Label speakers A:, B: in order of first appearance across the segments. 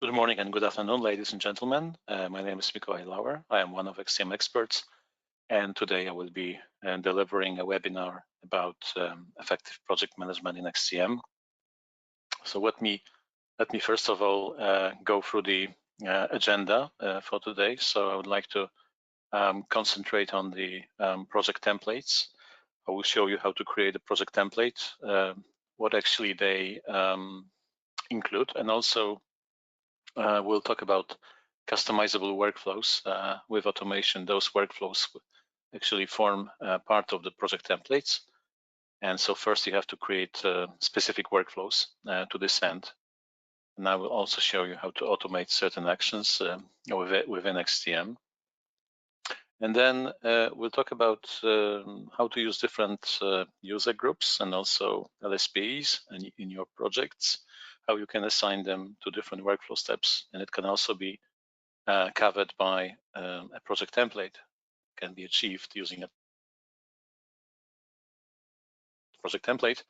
A: Good morning and good afternoon, ladies and gentlemen. My name is Mikołaj Lauer. I am one of XTM experts, and today I will be delivering a webinar about effective project management in XTM. So let me first of all go through the agenda for today. So I would like to concentrate on the project templates. I will show you how to create a project template, what actually they include, and also we'll talk about customizable workflows with automation. Those workflows actually form part of the project templates. And so first you have to create specific workflows to this end. And I will also show you how to automate certain actions within XTM. And then we'll talk about how to use different user groups and also LSPs in your projects, how you can assign them to different workflow steps. And it can also be covered by a project template, can be achieved using a project template.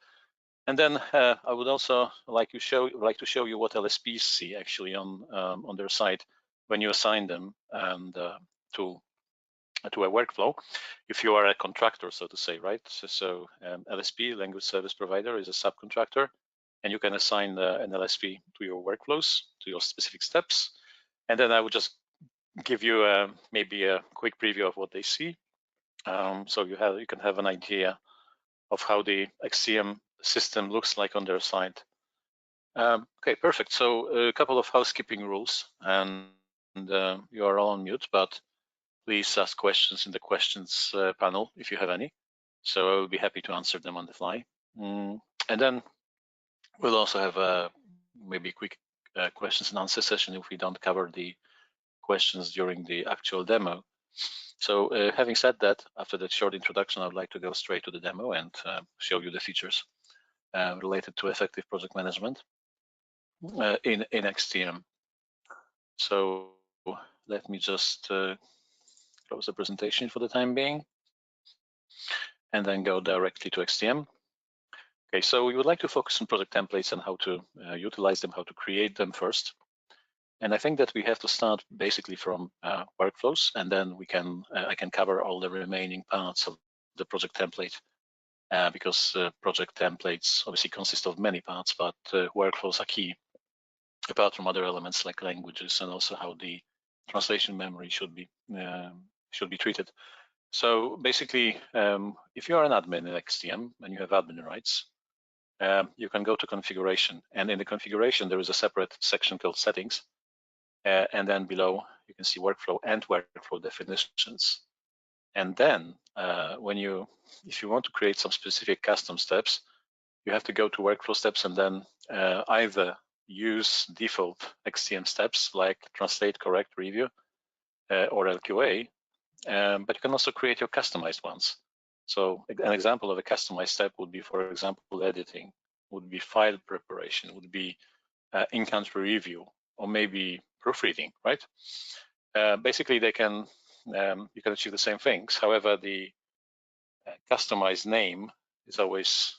A: And then I would also like to show you what LSPs see actually on their side when you assign them and to a workflow. If you are a contractor, so to say, right? So LSP, language service provider, is a subcontractor, and you can assign an LSP to your workflows, to your specific steps. And then I would just give you maybe a quick preview of what they see. So you can have an idea of how the XTM system looks like on their side. Okay, perfect. So a couple of housekeeping rules, and you are all on mute, but please ask questions in the questions panel if you have any. So I will be happy to answer them on the fly. And then we'll also have maybe a quick questions and answer session if we don't cover the questions during the actual demo. So having said that, after that short introduction, I'd like to go straight to the demo and show you the features related to effective project management in XTM. So let me just close the presentation for the time being and then go directly to XTM. Okay, so we would like to focus on project templates and how to utilize them, how to create them first. And I think that we have to start basically from workflows, and then I can cover all the remaining parts of the project template because project templates obviously consist of many parts, but workflows are key, apart from other elements like languages and also how the translation memory should be treated. So basically, if you are an admin in XTM and you have admin rights, you can go to configuration, and in the configuration there is a separate section called settings, and then below you can see workflow and workflow definitions. And then if you want to create some specific custom steps, you have to go to workflow steps and then either use default XTM steps like translate, correct, review, or LQA, but you can also create your customized ones. So an example of a customized step would be, for example, editing, would be file preparation, would be in-country review, or maybe proofreading, right? Basically, you can achieve the same things. However, the customized name is always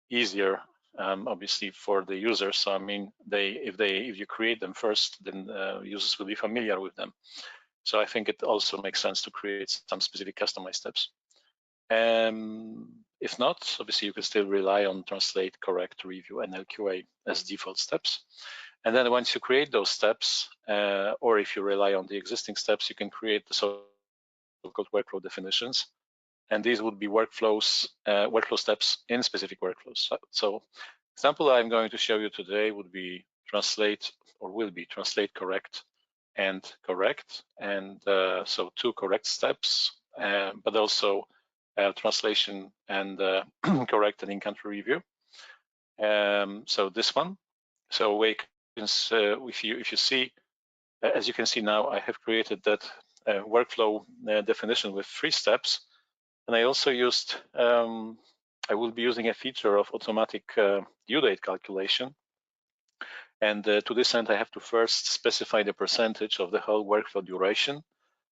A: easier, obviously, for the users. So I mean, if you create them first, then users will be familiar with them. So I think it also makes sense to create some specific customized steps. If not, obviously you can still rely on translate, correct, review, and LQA as default steps. And then once you create those steps, or if you rely on the existing steps, you can create the so-called workflow definitions. And these would be workflow steps in specific workflows. So example I'm going to show you today would be translate, or will be translate, correct, and correct. And so two correct steps, but also translation and correct and in-country review. So this one. So if you see, as you can see now, I have created that workflow definition with 3 steps. And I also used, I will be using a feature of automatic due date calculation. And to this end, I have to first specify the percentage of the whole workflow duration.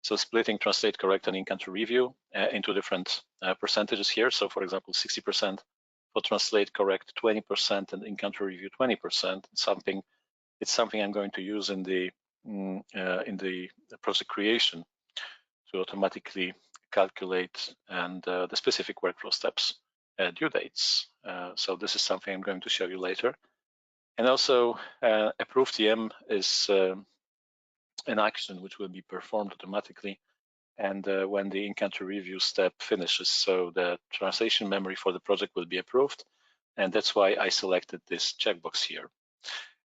A: So splitting translate, correct, and in-country review into different percentages here. So for example, 60% for translate, correct, 20%, and in-country review 20%. Something it's something I'm going to use in the project creation to automatically calculate and the specific workflow steps, due dates. So this is something I'm going to show you later. And also, approve TM is an action which will be performed automatically, and when the in-country review step finishes, so the translation memory for the project will be approved, and that's why I selected this checkbox here.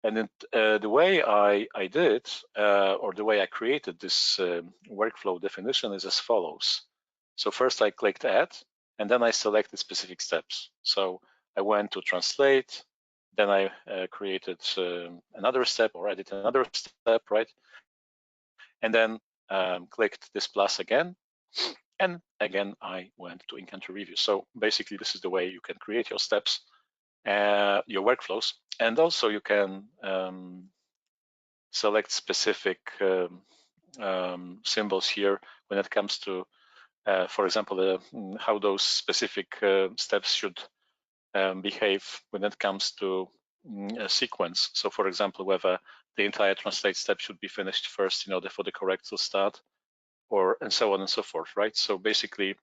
A: And the way I did, or the way I created this workflow definition is as follows. So first I clicked Add, and then I selected specific steps. So I went to Translate, then I created another step, or added another step, right? And then clicked this plus again, and again I went to in-country review. So basically this is the way you can create your steps, your workflows, and also you can select specific symbols here when it comes to, for example, how those specific steps should behave when it comes to a sequence. So for example, whether the entire translate step should be finished first in order for the correct to start, or and so on and so forth, right? So basically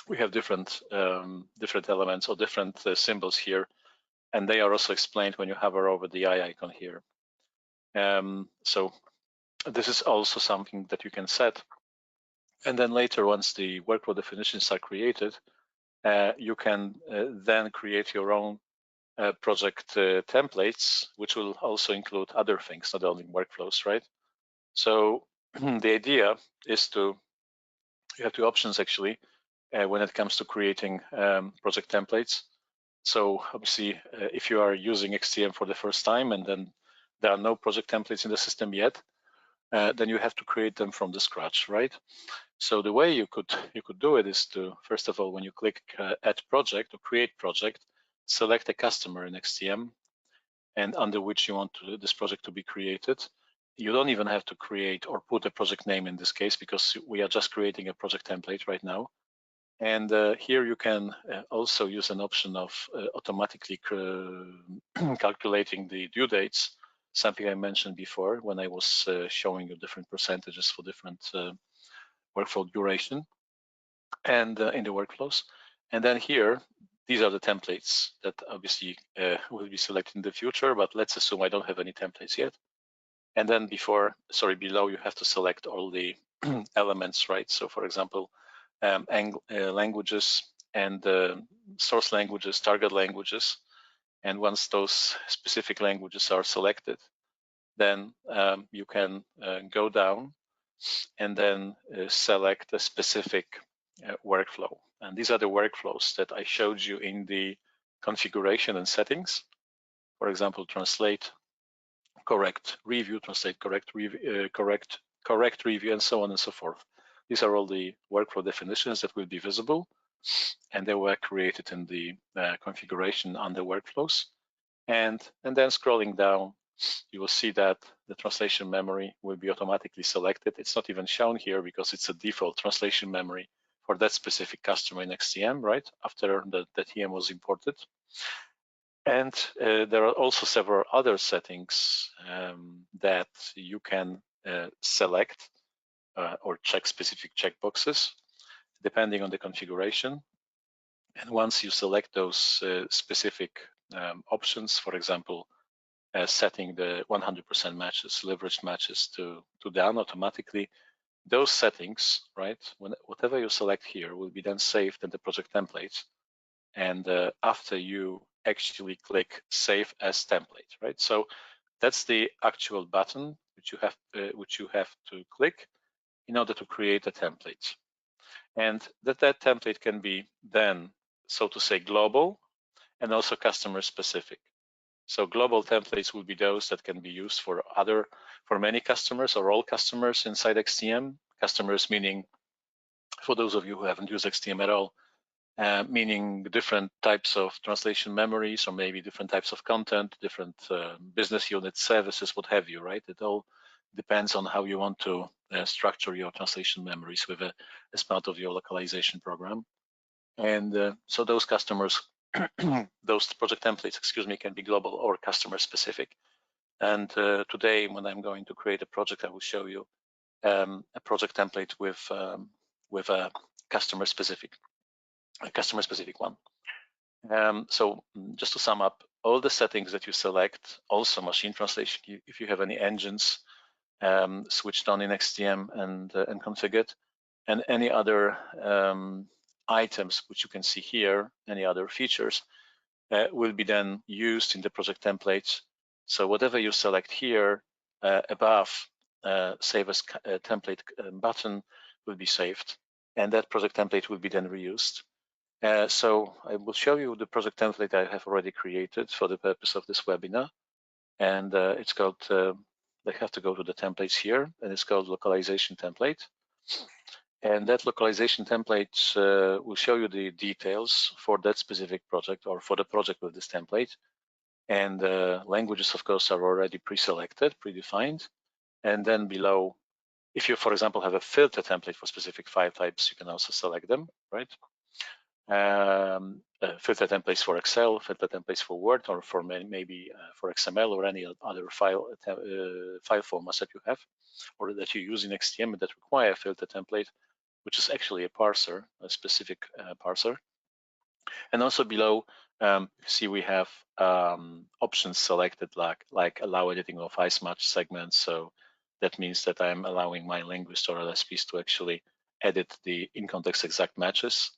A: we have different elements or different symbols here, and they are also explained when you hover over the eye icon here. So this is also something that you can set. And then later, once the workflow definitions are created, you can then create your own project templates, which will also include other things, not only workflows, right? So the idea is you have two options actually when it comes to creating project templates. So obviously, if you are using XTM for the first time and then there are no project templates in the system yet, then you have to create them from the scratch, right? So the way you could do it is to, first of all, when you click Add Project or Create Project, select a customer in XTM and under which you want this project to be created. You don't even have to create or put a project name in this case, because we are just creating a project template right now. And here you can also use an option of automatically calculating the due dates, something I mentioned before when I was showing you different percentages for different workflow duration and in the workflows. And then here, these are the templates that obviously will be selected in the future, but let's assume I don't have any templates yet. And then below you have to select all the elements, right? So for example, languages and source languages, target languages. And once those specific languages are selected, then you can go down and then select a specific workflow. And these are the workflows that I showed you in the configuration and settings. For example, translate, correct, review, translate, correct, review, correct, review, and so on and so forth. These are all the workflow definitions that will be visible, and they were created in the configuration under workflows. And then scrolling down, you will see that the translation memory will be automatically selected. It's not even shown here because it's a default translation memory for that specific customer in XTM, right? After the TM was imported. And there are also several other settings that you can select or check specific checkboxes depending on the configuration. And once you select those specific options, for example, setting the 100% matches, leveraged matches to done automatically, those settings, right, whatever you select here will be then saved in the project templates. And after you actually click Save as Template, right? So that's the actual button which you have to click in order to create a template. And that template can be then, so to say, global and also customer specific. So global templates will be those that can be used for many customers or all customers inside XTM. Customers meaning, for those of you who haven't used XTM at all, meaning different types of translation memories or maybe different types of content, different business units, services, what have you, right? It all depends on how you want to structure your translation memories as part of your localization program. And so those customers, those project templates, excuse me, can be global or customer specific. And today, when I'm going to create a project, I will show you a project template with a customer-specific one. So just to sum up, all the settings that you select, also machine translation, if you have any engines switched on in XTM and configured, and any other items which you can see here, any other features, will be then used in the project templates. So whatever you select here above Save as Template button will be saved, and that project template will be then reused. So I will show you the project template I have already created for the purpose of this webinar. And it's called, they have to go to the templates here, and it's called localization template. And that localization template will show you the details for that specific project or for the project with this template. And languages, of course, are already pre-selected, predefined. And then below, if you, for example, have a filter template for specific file types, you can also select them, right? Filter templates for Excel, filter templates for Word, or for maybe for XML or any other file formats that you have or that you use in XTM that require a filter template, which is actually a parser, a specific parser. And also below, see we have options selected like allow editing of ice match segments. So that means that I'm allowing my linguist or LSPs to actually edit the in-context exact matches.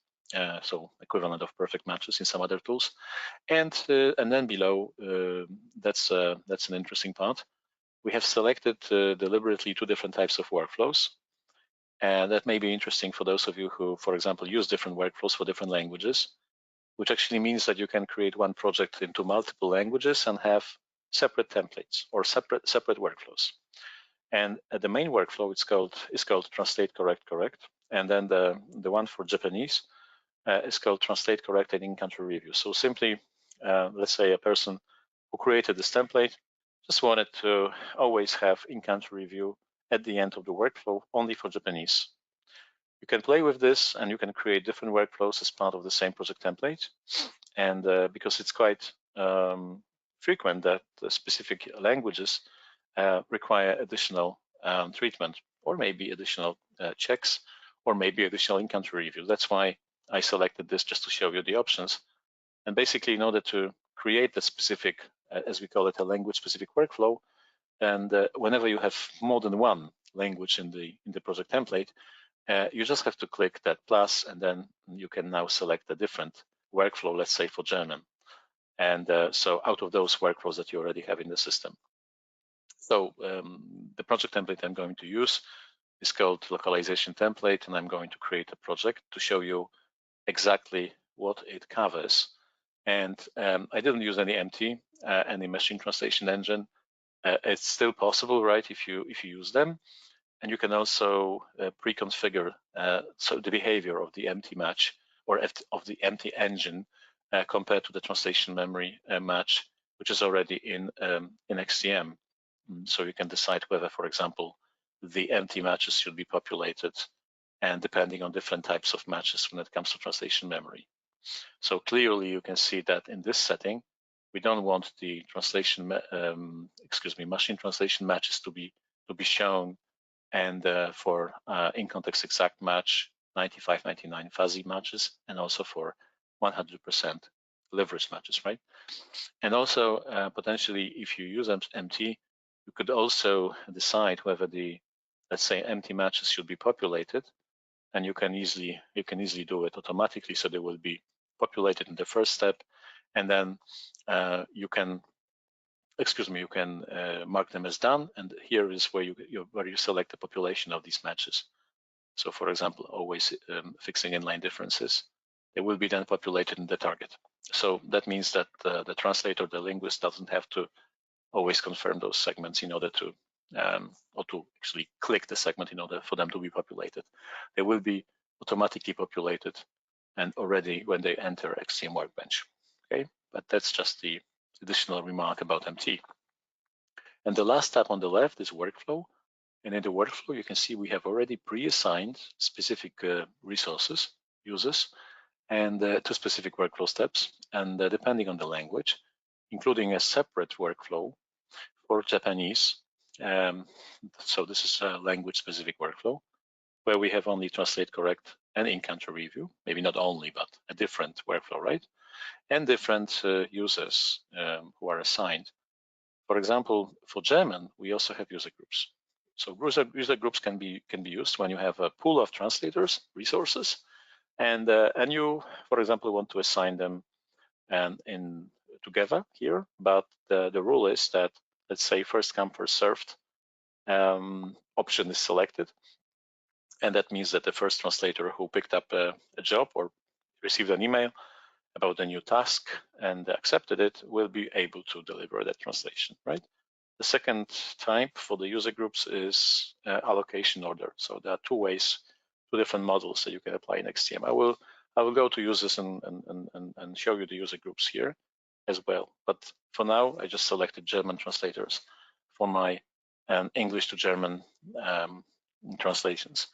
A: So equivalent of perfect matches in some other tools, and then below, that's an interesting part. We have selected deliberately two different types of workflows, and that may be interesting for those of you who, for example, use different workflows for different languages, which actually means that you can create one project into multiple languages and have separate templates or separate workflows. And the main workflow is called translate correct correct, and then the one for Japanese is called translate correct and in-country review. So simply, let's say a person who created this template just wanted to always have in-country review at the end of the workflow only for Japanese. You can play with this and you can create different workflows as part of the same project template. And because it's quite frequent that specific languages require additional treatment, or maybe additional checks, or maybe additional in-country review. That's why I selected this, just to show you the options. And basically, in order to create the specific, as we call it, a language-specific workflow, and whenever you have more than one language in the project template, you just have to click that plus, and then you can now select a different workflow, let's say for German. And so out of those workflows that you already have in the system. So the project template I'm going to use is called localization template, and I'm going to create a project to show you exactly what it covers. And I didn't use any MT, any machine translation engine. It's still possible, right, if you use them. And you can also pre-configure so the behavior of the MT match or of the MT engine compared to the translation memory match, which is already in XTM. So you can decide whether, for example, the MT matches should be populated, and depending on different types of matches when it comes to translation memory. So clearly you can see that in this setting, we don't want the translation, machine translation matches to be shown, and for in-context exact match, 95, 99 fuzzy matches, and also for 100% leverage matches, right? And also potentially, if you use MT, you could also decide whether the, let's say, MT matches should be populated, and you can easily do it automatically. So they will be populated in the first step, and then you can mark them as done. And here is where you select the population of these matches. So, for example, always fixing inline differences, they will be then populated in the target. So that means that the translator, the linguist, doesn't have to always confirm those segments in order to, or to actually click the segment in order for them to be populated. They will be automatically populated and already when they enter XTM Workbench. Okay, but that's just the additional remark about MT. And the last tab on the left is workflow. And in the workflow, you can see we have already pre-assigned specific resources, users, and to specific workflow steps. And depending on the language, including a separate workflow for Japanese. So this is a language-specific workflow where we have only translate correct and in-country review, maybe not only, but a different workflow, right? And different users who are assigned. For example, for German, we also have user groups. So user groups can be used when you have a pool of translators, resources, and you, for example, want to assign them in together here. But the rule is that, let's say, first come, first served option is selected. And that means that the first translator who picked up a job or received an email about a new task and accepted it will be able to deliver that translation, right? The second type for the user groups is allocation order. So there are two different models that you can apply in XTM. I will go to users and show you the user groups here as well. But for now, I just selected German translators for my English to German translations.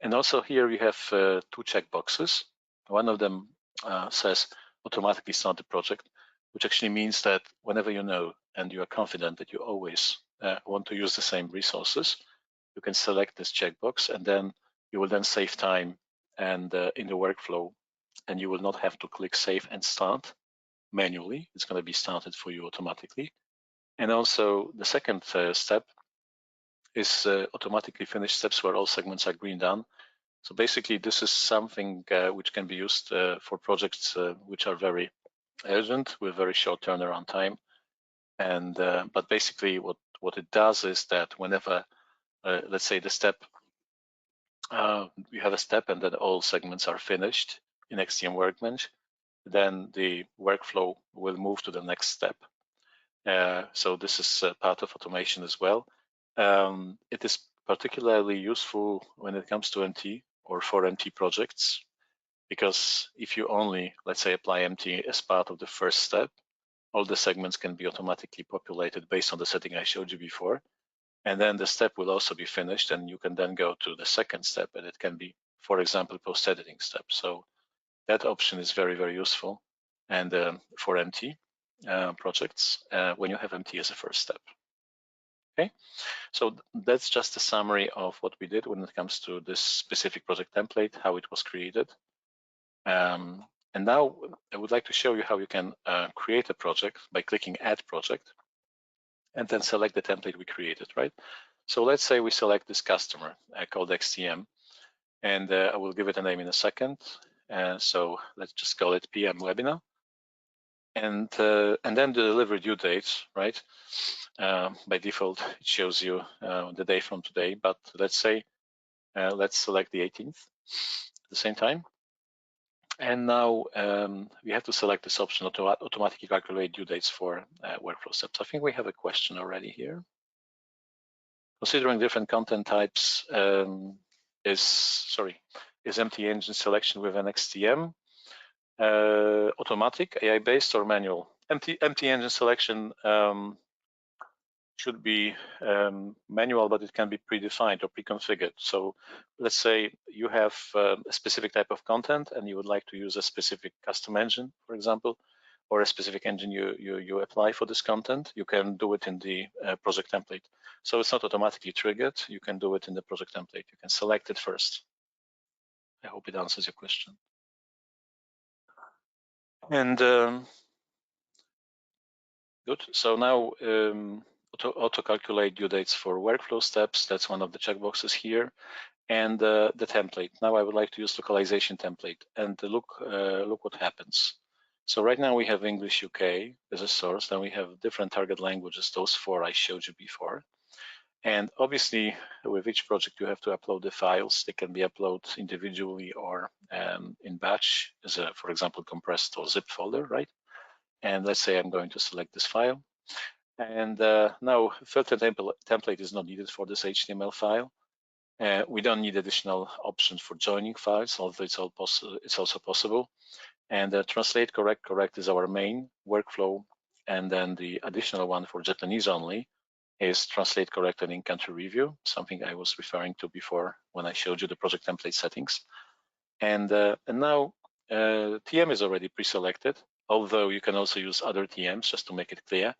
A: And also here we have two checkboxes. One of them says automatically start the project, which actually means that whenever you know and you are confident that you always want to use the same resources, you can select this checkbox, and then you will then save time and in the workflow, and you will not have to click save and start manually. It's going to be started for you automatically. And also the second step is automatically finish steps where all segments are green done. So basically, this is something which can be used for projects which are very urgent with very short turnaround time. And but basically, what it does is that whenever, let's say, the step, you have a step and then all segments are finished in XTM Workbench, then the workflow will move to the next step. So this is part of automation as well. It is particularly useful when it comes to MT or for MT projects, because if you only, let's say, apply MT as part of the first step, all the segments can be automatically populated based on the setting I showed you before. And then the step will also be finished, and you can then go to the second step, and it can be, for example, post-editing step. So that option is very, very useful, and for MT projects when you have MT as a first step. Okay, so that's just a summary of what we did when it comes to this specific project template, how it was created. And now I would like to show you how you can create a project by clicking Add Project and then select the template we created, right? So let's say we select this customer called XTM, and I will give it a name in a second. So let's just call it PM Webinar. And then the delivery due date, right? By default, it shows you the day from today, but let's say, let's select the 18th at the same time. And now we have to select this option to automatically calculate due dates for workflow steps. I think we have a question already here. Considering different content types, is MT engine selection with an XTM automatic, AI-based, or manual? MT engine selection should be manual, but it can be predefined or pre-configured. So let's say you have a specific type of content and you would like to use a specific custom engine, for example, or a specific engine you apply for this content, you can do it in the project template. So it's not automatically triggered. You can do it in the project template. You can select it first. I hope it answers your question. And good. So now auto-calculate due dates for workflow steps. That's one of the checkboxes here. And the template. Now I would like to use localization template. And look what happens. So right now we have English UK as a source. Then we have different target languages, those four I showed you before. And obviously, with each project, you have to upload the files. They can be uploaded individually or in batch as a, for example, compressed or zip folder, right? And let's say I'm going to select this file. And now filter template is not needed for this HTML file. We don't need additional options for joining files, although it's also possible. And translate correct is our main workflow. And then the additional one for Japanese only is translate correct and in-country review, something I was referring to before when I showed you the project template settings. And now TM is already pre-selected, although you can also use other TMs just to make it clear.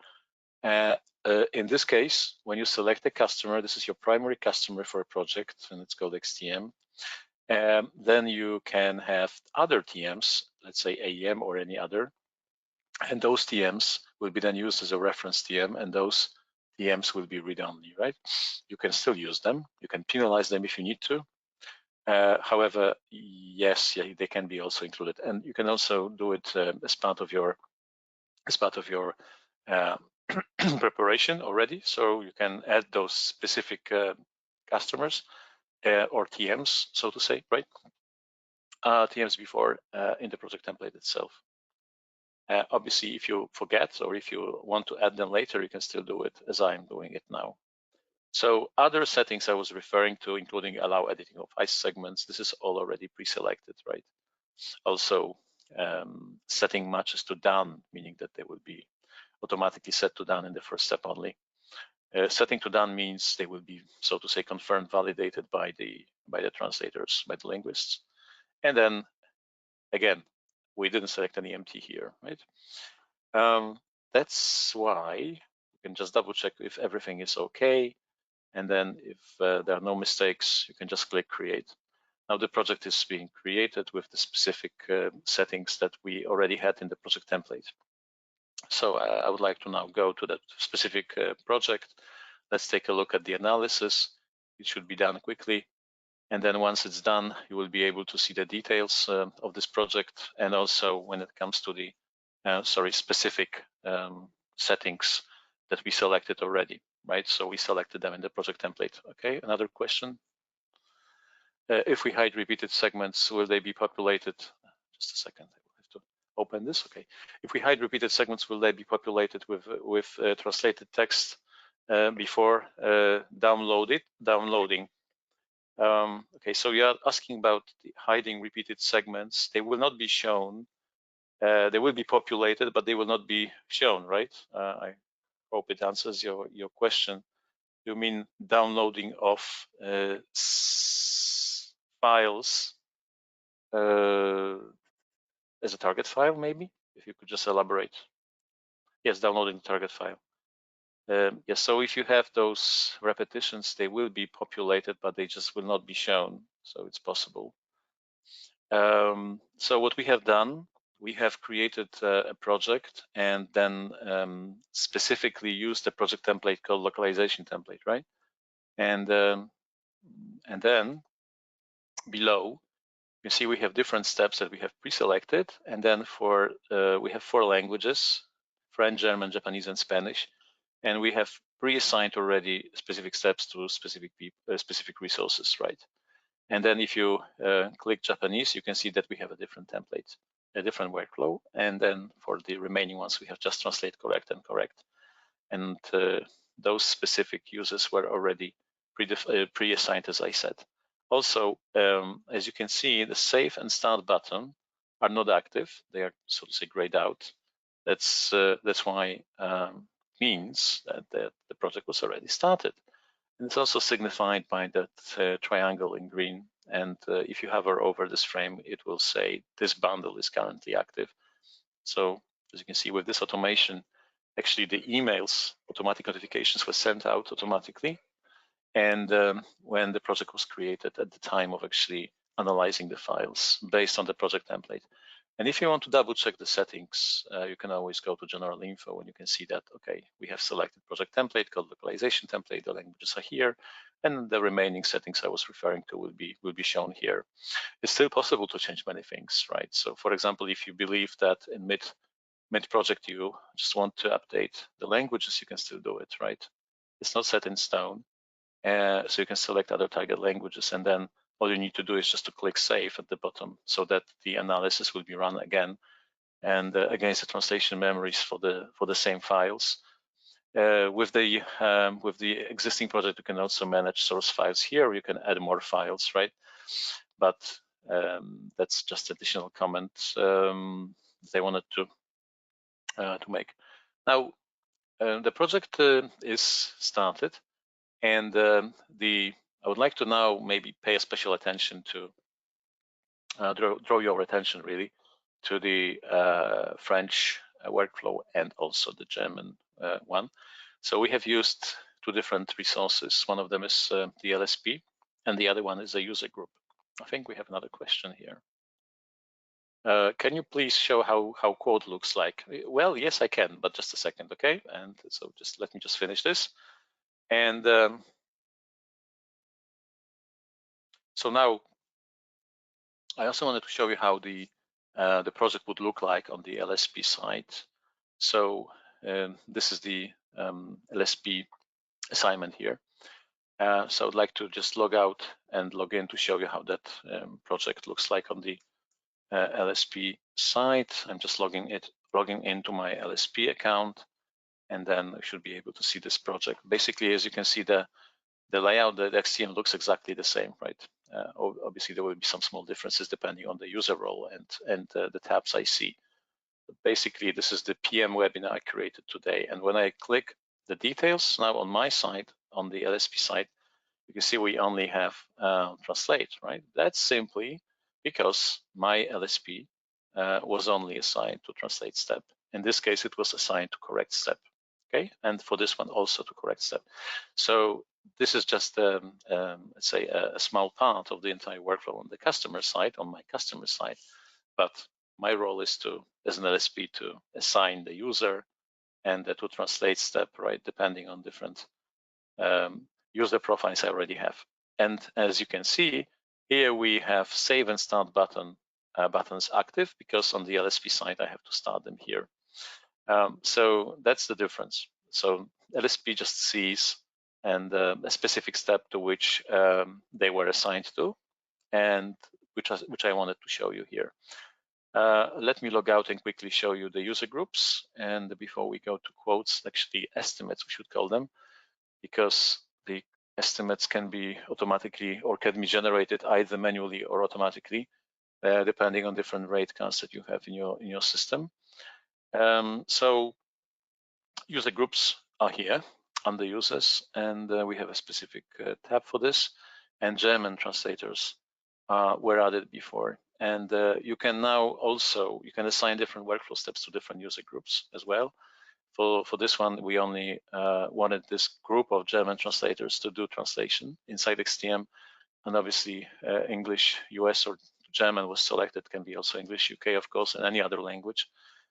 A: in this case, when you select a customer, this is your primary customer for a project, and it's called XTM. Then you can have other TMs, let's say AEM or any other, and those TMs will be then used as a reference TM, and those TMs will be read-only, right? You can still use them. You can penalize them if you need to. However, yes, yeah, they can be also included, and you can also do it as part of your preparation already. So you can add those specific customers or TMs, so to say, right? TMs before in the project template itself. Obviously, if you forget or if you want to add them later, you can still do it as I'm doing it now. So other settings I was referring to, including allow editing of ICE segments, this is all already pre-selected, right? Also, setting matches to done, meaning that they will be automatically set to done in the first step only. Setting to done means they will be, so to say, confirmed, validated by the translators, by the linguists. And then, again, we didn't select any empty here, right? That's why you can just double check if everything is okay. And then if there are no mistakes, you can just click create. Now the project is being created with the specific settings that we already had in the project template. So I would like to now go to that specific project. Let's take a look at the analysis. It should be done quickly. And then once it's done, you will be able to see the details of this project. And also when it comes to the specific settings that we selected already, right? So we selected them in the project template. Okay, another question. If we hide repeated segments, will they be populated? Just a second, I will have to open this. Okay, if we hide repeated segments, will they be populated with translated text before downloading? Okay, so you are asking about the hiding repeated segments. They will not be shown. They will be populated, but they will not be shown, right? I hope it answers your question. You mean downloading of files as a target file, maybe? If you could just elaborate. Yes, downloading the target file. Yes, so if you have those repetitions, they will be populated, but they just will not be shown. So it's possible. So what we have done, we have created a project and then specifically used a project template called localization template, right? And then below, you see we have different steps that we have pre-selected, and then for we have 4 languages: French, German, Japanese, and Spanish, and we have pre-assigned already specific steps to specific resources, right? And then if you click Japanese, you can see that we have a different template, a different workflow, and then for the remaining ones, we have just translate correct and correct, and those specific uses were already pre-assigned, as I said. Also, as you can see, the Save and Start button are not active. They are, so to say, grayed out. That's why means that the project was already started. And it's also signified by that triangle in green. And if you hover over this frame, it will say this bundle is currently active. So as you can see with this automation, actually the emails, automatic notifications were sent out automatically. And when the project was created at the time of actually analyzing the files based on the project template. And if you want to double check the settings, you can always go to general info and you can see that, okay, we have selected project template called localization template, the languages are here, and the remaining settings I was referring to will be shown here. It's still possible to change many things, right? So for example, if you believe that in mid-project you just want to update the languages, you can still do it, right? It's not set in stone. So you can select other target languages, and then all you need to do is just to click save at the bottom so that the analysis will be run again and against the translation memories for the same files. With the existing project, you can also manage source files here. You can add more files, right? But that's just additional comment they wanted to make. Now the project is started. And I would like to now maybe pay a special attention to draw your attention really to the French workflow and also the German one. So we have used two different resources. One of them is the LSP, and the other one is a user group. I think we have another question here. Can you please show how quote looks like? Well, yes, I can, but just a second, okay? And so just let me just finish this. And so now I also wanted to show you how the project would look like on the LSP side. So this is the LSP assignment here. So I'd like to just log out and log in to show you how that project looks like on the LSP side. I'm just logging into my LSP account, and then I should be able to see this project. Basically, as you can see, the layout, the XTM looks exactly the same, right? Obviously, there will be some small differences depending on the user role and the tabs I see. But basically, this is the PM webinar I created today. And when I click the details now on my side, on the LSP side, you can see we only have translate, right? That's simply because my LSP was only assigned to translate step. In this case, it was assigned to correct step, okay? And for this one also to correct step. So this is just, let's say, a small part of the entire workflow on the customer side, on my customer side. But my role is to, as an LSP, to assign the user and to translate step, right, depending on different user profiles I already have. And as you can see, here we have save and start buttons active, because on the LSP side, I have to start them here. So that's the difference. So LSP just sees and a specific step to which they were assigned to, and which I wanted to show you here. Let me log out and quickly show you the user groups. And before we go to quotes, actually estimates, we should call them, because the estimates can be automatically or can be generated either manually or automatically, depending on different rate cards that you have in your system. So user groups are here under users, and we have a specific tab for this. And German translators were added before. And you can now also, you can assign different workflow steps to different user groups as well. For this one, we only wanted this group of German translators to do translation inside XTM, and obviously English, US, or German was selected. Can be also English, UK, of course, and any other language.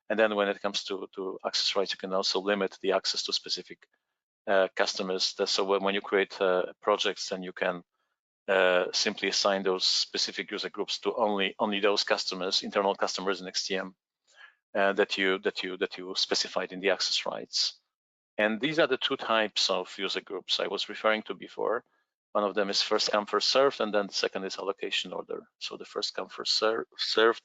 A: And then when it comes to access rights, you can also limit the access to specific customers. So when you create projects, then you can simply assign those specific user groups to only those customers, internal customers in XTM. That you specified in the access rights. And these are the two types of user groups I was referring to before. One of them is first come, first served, and then the second is allocation order. So the first come, first served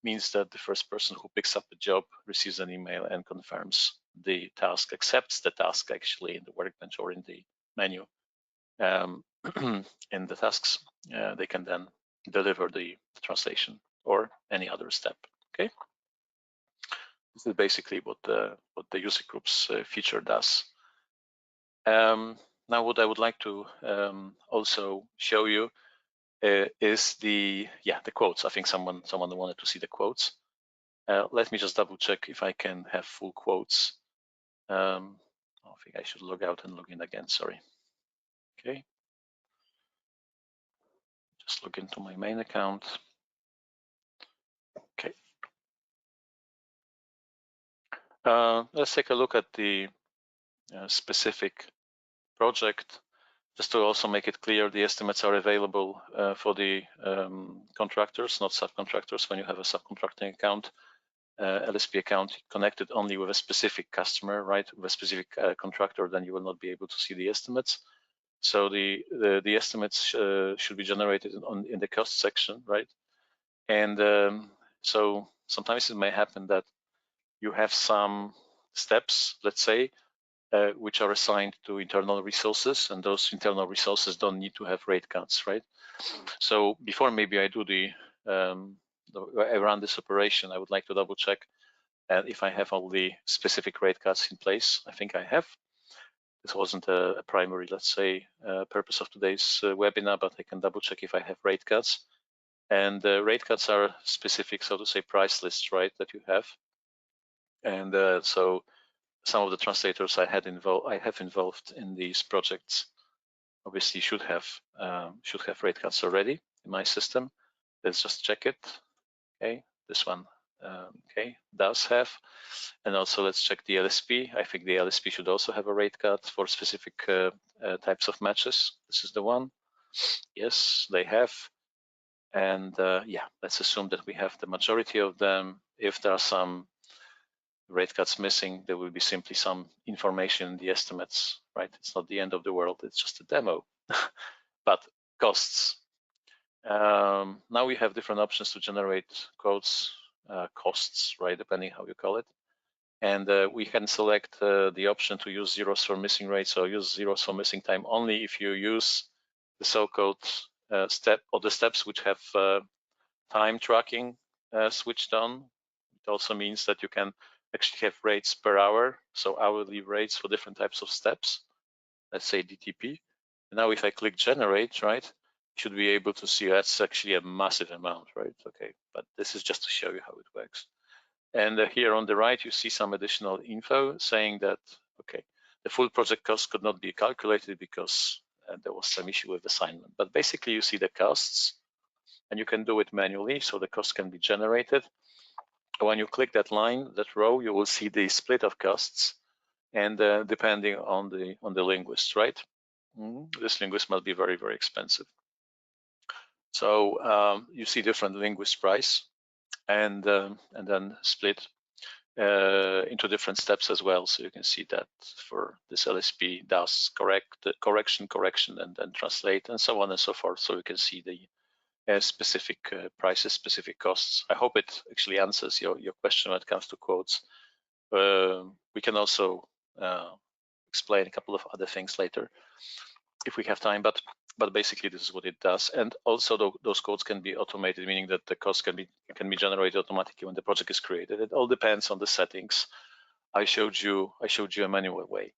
A: means that the first person who picks up the job receives an email and confirms the task, accepts the task actually in the workbench or in the menu. In the tasks, they can then deliver the translation or any other step, okay? This is basically what the user groups feature does. Now, what I would like to also show you is the quotes. I think someone wanted to see the quotes. Let me just double check if I can have full quotes. I think I should log out and log in again. Sorry. Okay. Just log into my main account. Okay. Let's take a look at the specific project. Just to also make it clear, the estimates are available for the contractors, not subcontractors. When you have a subcontracting account, LSP account connected only with a specific customer, right, with a specific contractor, then you will not be able to see the estimates. So the estimates should be generated in the cost section, right? And so sometimes it may happen that you have some steps, let's say, which are assigned to internal resources, and those internal resources don't need to have rate cards, right? So before maybe I do I run this operation, I would like to double check if I have all the specific rate cards in place. I think I have. This wasn't a primary, let's say, purpose of today's webinar, but I can double check if I have rate cards. And rate cards are specific, so to say, price lists, right, that you have. And so some of the translators I have involved in these projects obviously should have rate cards already in my system. Let's just check it. Okay, this one okay does have, and also let's check the LSP. I think the LSP should also have a rate card for specific types of matches. This is the one. Yes, they have. And yeah, let's assume that we have the majority of them. If there are some rate cards missing, there will be simply some information in the estimates, right? It's not the end of the world, it's just a demo. But costs. Now we have different options to generate quotes, costs, right, depending how you call it. And we can select the option to use zeros for missing rates or use zeros for missing time only if you use the so-called step or the steps which have time tracking switched on. It also means that you can actually have rates per hour, so hourly rates for different types of steps, let's say DTP. And now if I click generate, right, you should be able to see that's actually a massive amount, right? Okay, but this is just to show you how it works. And here on the right, you see some additional info saying that, okay, the full project cost could not be calculated because there was some issue with assignment. But basically you see the costs, and you can do it manually, so the cost can be generated. When you click that line, that row, you will see the split of costs, and depending on the linguist, right? This linguist must be very, very expensive. So you see different linguist price, and then split into different steps as well. So you can see that for this LSP does correction, and then translate, and so on and so forth. So you can see the specific prices, specific costs. I hope it actually answers your question when it comes to quotes. We can also explain a couple of other things later if we have time, but basically this is what it does. And also those codes can be automated, meaning that the cost can be generated automatically when the project is created. It all depends on the settings. I showed you a manual way.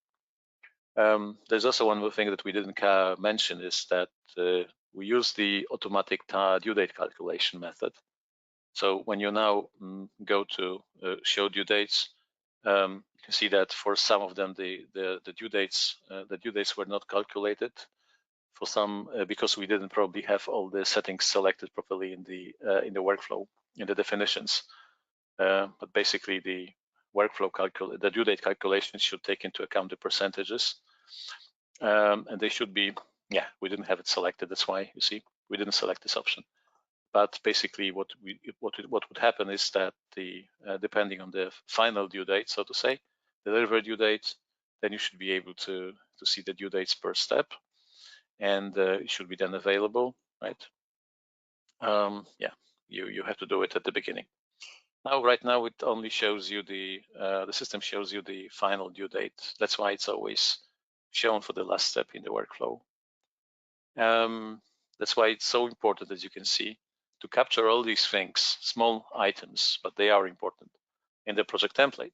A: There's also one more thing that we didn't mention is that we use the automatic due date calculation method. So when you now go to show due dates, you can see that for some of them the due dates were not calculated. For some, because we didn't probably have all the settings selected properly in the workflow, in the definitions. But basically the the due date calculations should take into account the percentages. And they should be, yeah, we didn't have it selected. That's why you see we didn't select this option. But basically, what would happen is that depending on the final due date, so to say, the delivery due date, then you should be able to see the due dates per step, and it should be then available, right? Yeah, you have to do it at the beginning. Now, right now, it only shows you the system shows you the final due date. That's why it's always shown for the last step in the workflow. That's why it's so important, as you can see, to capture all these things, small items, but they are important in the project template.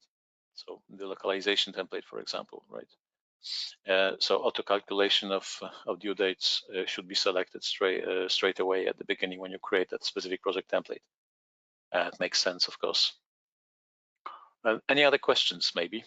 A: So in the localization template, for example, right? So auto calculation of due dates should be selected straight away at the beginning when you create that specific project template. It makes sense, of course. Any other questions, maybe?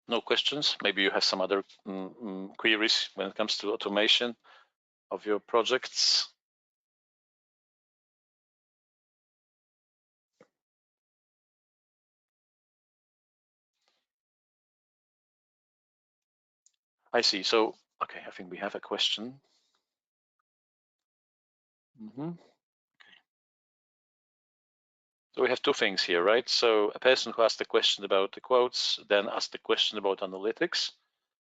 A: No questions? Maybe you have some other queries when it comes to automation of your projects. I see. So, okay, I think we have a question. So we have two things here, right? So a person who asked a question about the quotes, then asked a question about analytics.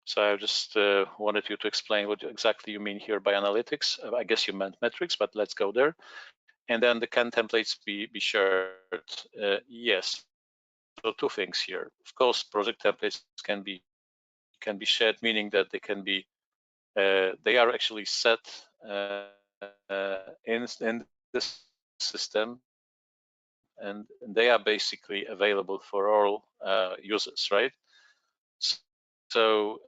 A: So I just wanted you to explain what exactly you mean here by analytics. I guess you meant metrics, but let's go there. And then the can templates be shared? Yes. So two things here. Of course, project templates can be shared, meaning that they can be they are actually set in this system, and they are basically available for all users, right? So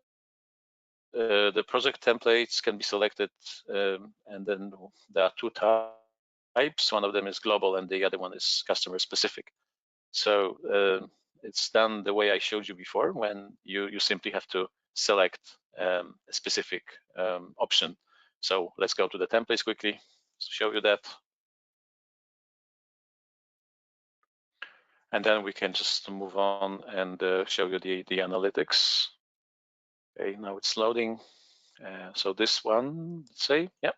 A: the project templates can be selected, and then there are two types. One of them is global, and the other one is customer specific. So it's done the way I showed you before, when you simply have to select a specific option. So let's go to the templates quickly to show you that. And then we can just move on and show you the analytics. Okay, now it's loading. So this one, let's say, yeah.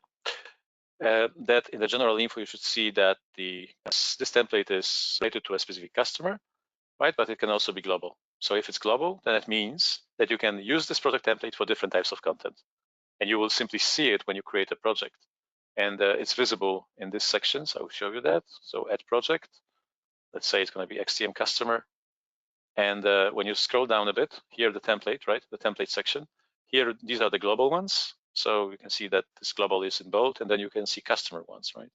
A: That in the general info, you should see that this template is related to a specific customer, right? But it can also be global. So if it's global, then it means that you can use this project template for different types of content. And you will simply see it when you create a project. And it's visible in this section, so I'll show you that. So add project, let's say it's going to be XTM customer. And when you scroll down a bit, here the template, right? The template section. Here, these are the global ones. So you can see that this global is in bold, and then you can see customer ones, right?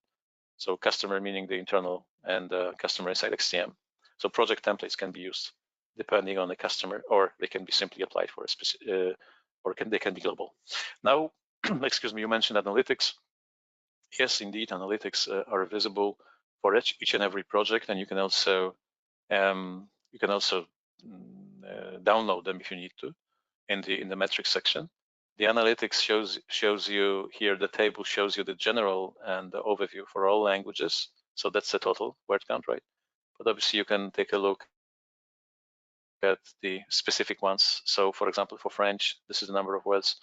A: So customer meaning the internal, and customer inside XTM. So project templates can be used depending on the customer, or they can be simply applied for a specific, or they can be global. Now, excuse me, you mentioned analytics. Yes, indeed, analytics are visible for each and every project, and you can also download them if you need to in the metrics section. The analytics shows you here, the table shows you the general and the overview for all languages. So that's the total word count, right? But obviously you can take a look at the specific ones. So for example, for French, this is the number of words,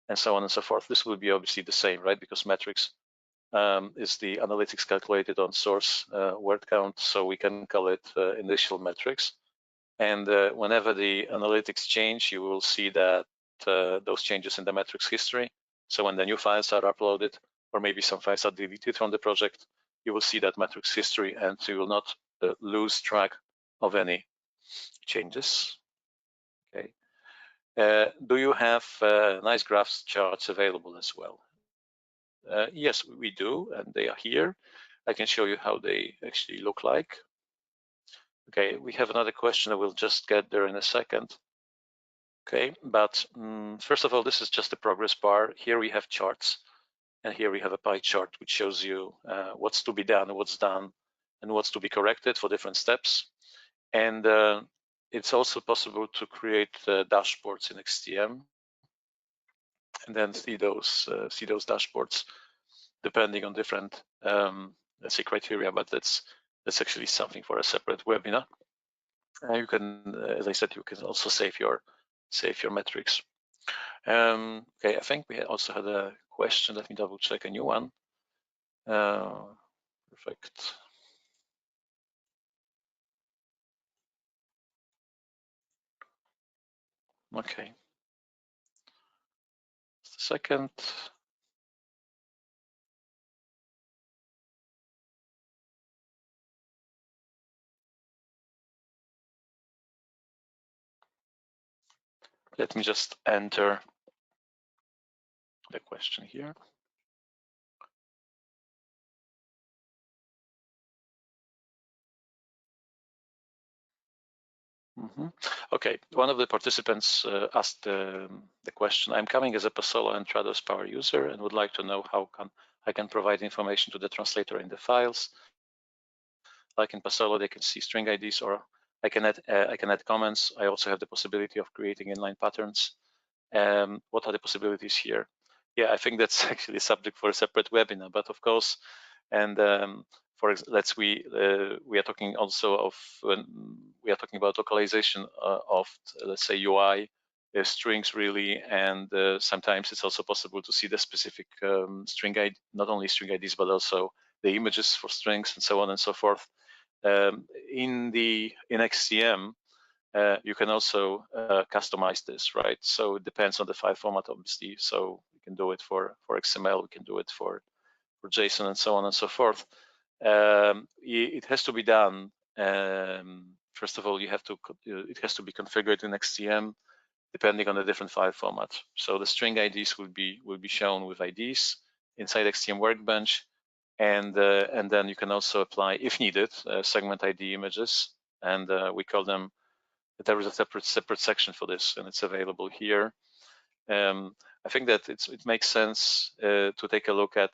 A: and so on and so forth. This will be obviously the same, right? Because metrics is the analytics calculated on source word count. So we can call it initial metrics. And whenever the analytics change, you will see that those changes in the metrics history. So when the new files are uploaded, or maybe some files are deleted from the project, you will see that metrics history, and you will not lose track of any changes. Okay. Do you have nice graphs charts available as well? Yes, we do, and they are here. I can show you how they actually look like. Okay, we have another question. I will just get there in a second. Okay, but first of all, this is just a progress bar. Here we have charts, and here we have a pie chart which shows you what's to be done, what's done, and what's to be corrected for different steps. And it's also possible to create dashboards in XTM, and then see those dashboards depending on different let's say criteria. But that's actually something for a separate webinar. You can, as I said, you can also save your metrics. Okay, I think we also had a question. Let me double check a new one. Perfect. Okay. Just a second. Let me just enter the question here. Okay, one of the participants asked the question, I'm coming as a Pasolo and Trados Power user and would like to know how I can provide information to the translator in the files. Like in Pasolo, they can see string IDs, or I can add comments. I also have the possibility of creating inline patterns. What are the possibilities here? Yeah, I think that's actually a subject for a separate webinar, but of course, and we are talking also of we are talking about localization of let's say UI strings really, and sometimes it's also possible to see the specific string ID, not only string IDs but also the images for strings and so on and so forth. In XTM, you can also customize this, right? So it depends on the file format, obviously. So we can do it for XML, we can do it for JSON, and so on and so forth. It has to be done. First of all, it has to be configured in XTM, depending on the different file format. So the string IDs will be shown with IDs, inside XTM Workbench, and then you can also apply, if needed, segment ID images, and we call them. There is a separate section for this, and it's available here. I think that it makes sense to take a look at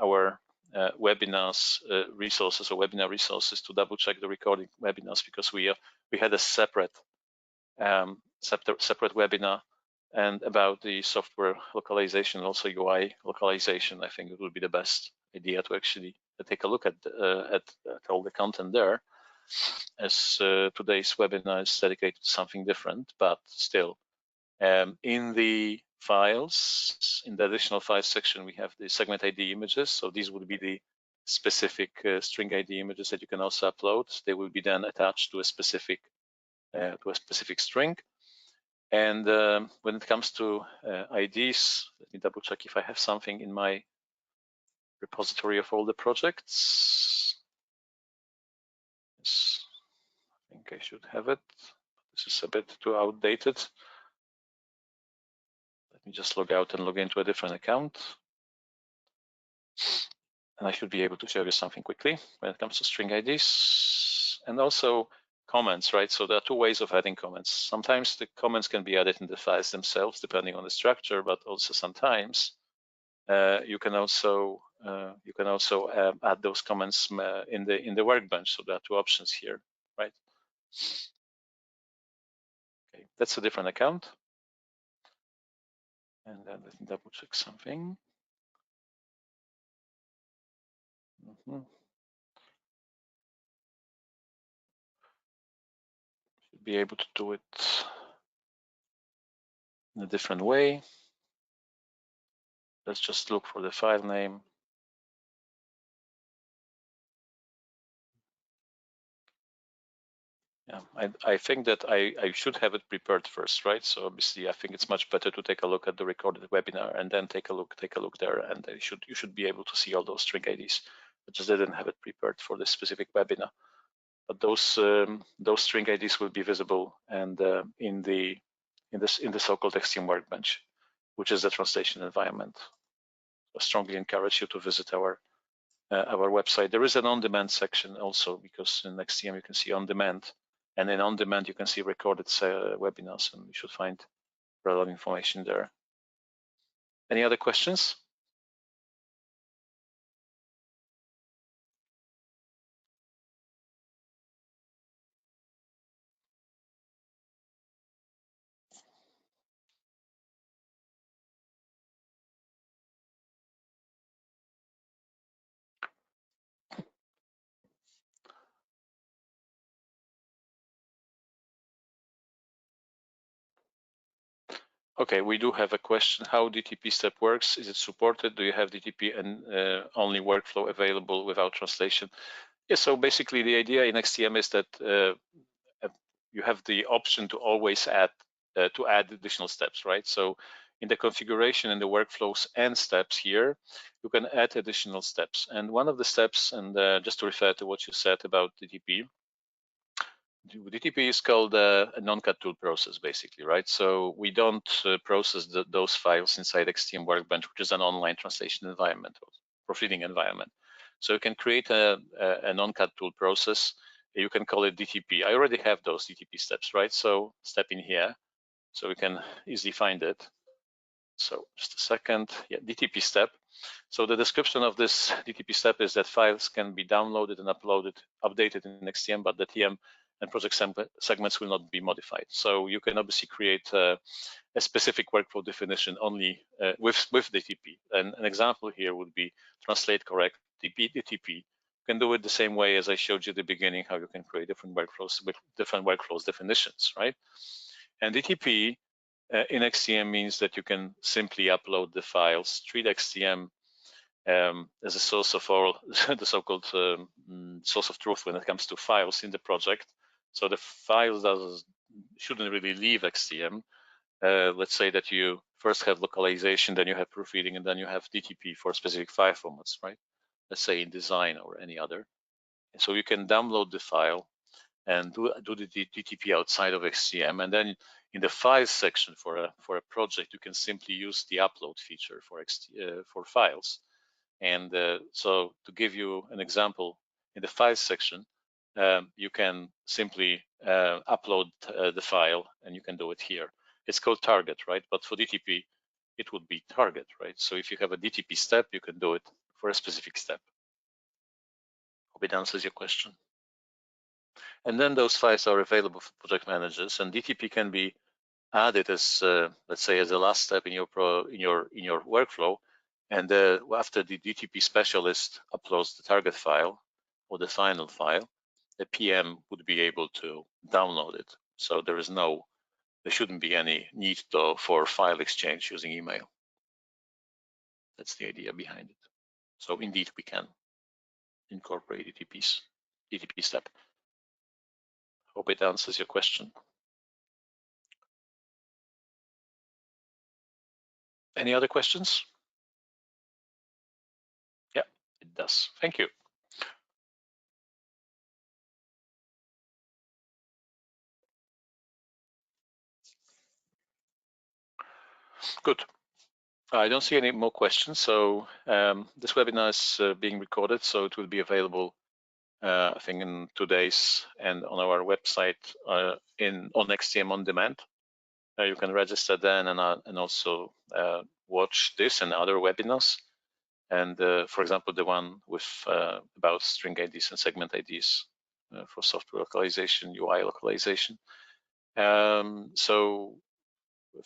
A: our webinars resources or webinar resources to double check the recording webinars, because we had a separate webinar and about the software localization, also UI localization. I think it would be the best idea to actually take a look at all the content there, as today's webinar is dedicated to something different, but still. In the files, in the additional files section, we have the segment ID images. So these would be the specific string ID images that you can also upload. They will be then attached to a specific string. And when it comes to IDs, let me double check if I have something in my repository of all the projects. Yes, I think I should have it. This is a bit too outdated. Let me just log out and log into a different account. And I should be able to show you something quickly when it comes to string IDs and also comments, right? So there are two ways of adding comments. Sometimes the comments can be added in the files themselves, depending on the structure, but also sometimes you can also add those comments in the workbench. So there are two options here, right? Okay, that's a different account. And then let me double check something. Should be able to do it in a different way. Let's just look for the file name. Yeah, I think that I should have it prepared first, right? So obviously, I think it's much better to take a look at the recorded webinar and then take a look there, and you should be able to see all those string IDs. I just didn't have it prepared for this specific webinar, but those string IDs will be visible and in the so-called XTM Workbench, which is the translation environment. I strongly encourage you to visit our website. There is an on-demand section also, because in XTM you can see on-demand. And in on-demand, you can see recorded webinars, and you should find relevant information there. Any other questions? Okay, we do have a question. How DTP step works? Is it supported? Do you have DTP and only workflow available without translation? Yeah, so basically the idea in XTM is that you have the option to always add additional steps, right? So in the configuration and the workflows and steps here, you can add additional steps. And one of the steps, and just to refer to what you said about DTP, DTP is called a non-cut tool process, basically, right? So we don't process those files inside XTM Workbench, which is an online translation environment, or proofreading environment. So you can create a non-cut tool process. You can call it DTP. I already have those DTP steps, right? So step in here, so we can easily find it. So just a second, yeah, DTP step. So the description of this DTP step is that files can be downloaded and updated in XTM, but the TM and project segments will not be modified. So you can obviously create a specific workflow definition only with DTP. And an example here would be translate correct DTP. You can do it the same way as I showed you at the beginning, how you can create different workflows with different workflows definitions, right? And DTP in XTM means that you can simply upload the files, treat XTM as a source of all the so-called source of truth when it comes to files in the project. So the files shouldn't really leave XTM. Let's say that you first have localization, then you have proofreading, and then you have DTP for specific file formats, right? Let's say in design or any other. And so you can download the file, and do the DTP outside of XTM. And then in the files section for a project, you can simply use the upload feature for files. And so to give you an example, in the files section, you can simply upload the file, and you can do it here. It's called target, right? But for DTP, it would be target, right? So if you have a DTP step, you can do it for a specific step. Hope it answers your question. And then those files are available for project managers, and DTP can be added as, let's say, as a last step in your workflow. And after the DTP specialist uploads the target file or the final file, the PM would be able to download it. So there shouldn't be any need for file exchange using email. That's the idea behind it. So indeed, we can incorporate DTP step. Hope it answers your question. Any other questions? Yeah, it does. Thank you. Good. I don't see any more questions. So this webinar is being recorded, so it will be available, I think, in 2 days, and on our website on XTM On Demand. You can register then and also watch this and other webinars. And for example, the one with about string IDs and segment IDs for software localization, UI localization. So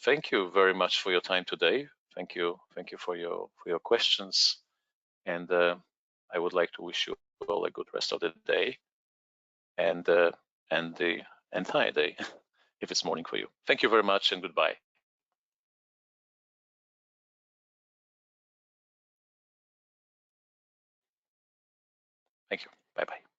A: thank you very much for your time today. Thank you for your questions, and I would like to wish you all a good rest of the day and the entire day if it's morning for you. Thank you very much and goodbye. Thank you. Bye-bye.